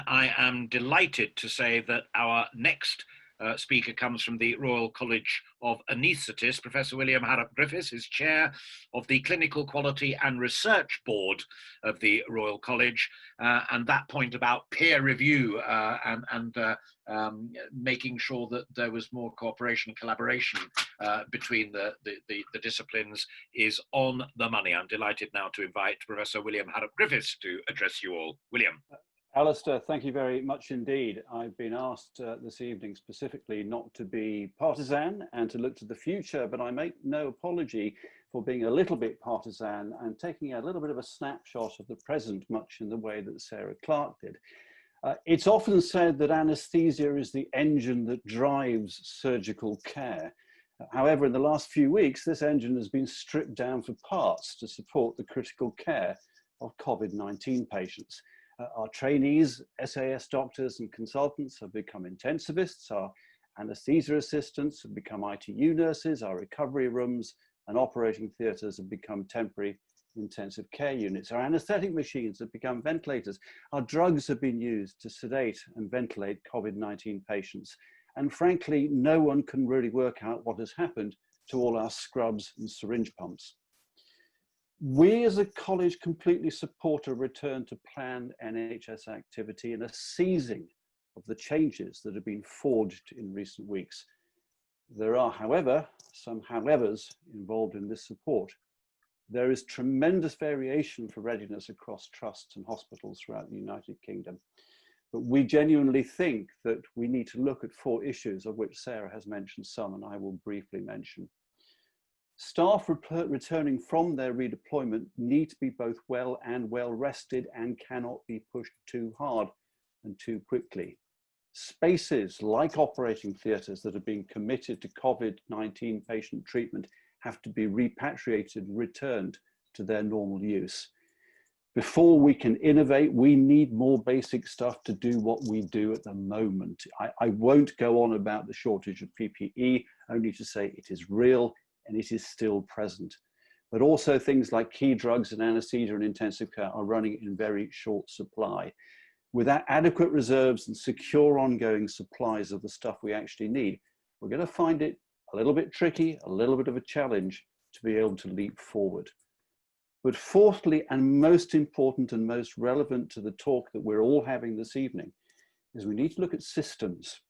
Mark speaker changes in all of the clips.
Speaker 1: I am delighted to say that our next speaker comes from the Royal College of Anaesthetists. Professor William Harrop-Griffiths is chair of the Clinical Quality and Research Board of the Royal College, and that point about peer review and making sure that there was more cooperation and collaboration between the disciplines is on the money. I'm delighted now to invite Professor William Harrop-Griffiths to address you all. William.
Speaker 2: Alistair, thank you very much indeed. I've been asked this evening specifically not to be partisan and to look to the future, but I make no apology for being a little bit partisan and taking a little bit of a snapshot of the present, much in the way that Sarah Clark did. It's often said that anaesthesia is the engine that drives surgical care. However, in the last few weeks, this engine has been stripped down for parts to support the critical care of COVID-19 patients. Our trainees, SAS doctors and consultants have become intensivists, our anaesthesia assistants have become ITU nurses, our recovery rooms and operating theatres have become temporary intensive care units. Our anaesthetic machines have become ventilators. Our drugs have been used to sedate and ventilate COVID-19 patients. And frankly, no one can really work out what has happened to all our scrubs and syringe pumps. We as a college completely support a return to planned NHS activity and a seizing of the changes that have been forged in recent weeks. There are, however, some howevers involved in this support. There is tremendous variation for readiness across trusts and hospitals throughout the United Kingdom. But we genuinely think that we need to look at 4 issues, of which Sarah has mentioned some, and I will briefly mention. Staff returning from their redeployment need to be both well rested and cannot be pushed too hard and too quickly. Spaces like operating theatres that have been committed to COVID-19 patient treatment have to be repatriated, returned to their normal use. Before we can innovate, we need more basic stuff to do what we do at the moment. I won't go on about the shortage of PPE, only to say it is real and it is still present. But also things like key drugs and anaesthesia and intensive care are running in very short supply. Without adequate reserves and secure ongoing supplies of the stuff we actually need, we're going to find it a little bit tricky, a little bit of a challenge to be able to leap forward. But fourthly, and most important and most relevant to the talk that we're all having this evening, is we need to look at systems.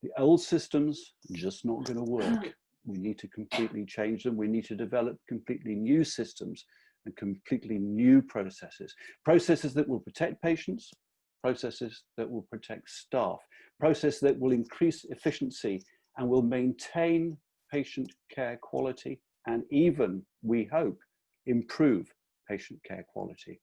Speaker 2: The old systems are just not going to work. We need to completely change them. We need to develop completely new systems and completely new processes. Processes that will protect patients, processes that will protect staff, processes that will increase efficiency and will maintain patient care quality and even, we hope, improve patient care quality.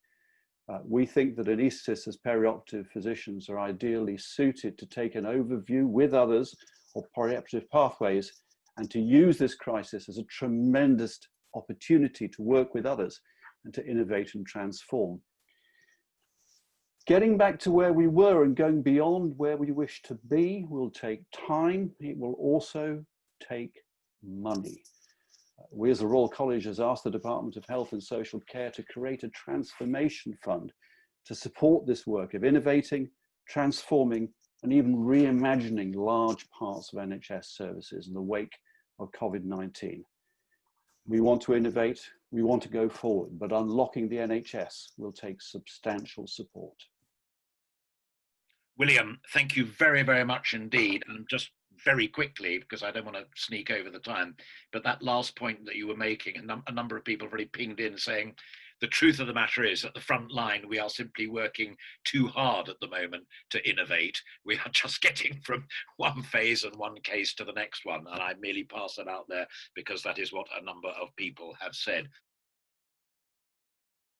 Speaker 2: We think that anaesthetists as perioperative physicians are ideally suited to take an overview with others of perioperative pathways and to use this crisis as a tremendous opportunity to work with others and to innovate and transform. Getting back to where we were and going beyond where we wish to be will take time. It will also take money. We as the Royal College has asked the Department of Health and Social Care to create a transformation fund to support this work of innovating, transforming, and even reimagining large parts of NHS services in the wake of COVID-19. We want to innovate, we want to go forward, but unlocking the NHS will take substantial support.
Speaker 1: William, thank you very, very much indeed. And just very quickly, because I don't want to sneak over the time, but that last point that you were making, a number of people have already pinged in saying, the truth of the matter is at the front line, we are simply working too hard at the moment to innovate. We are just getting from one phase and one case to the next one. And I merely pass that out there because that is what a number of people have said.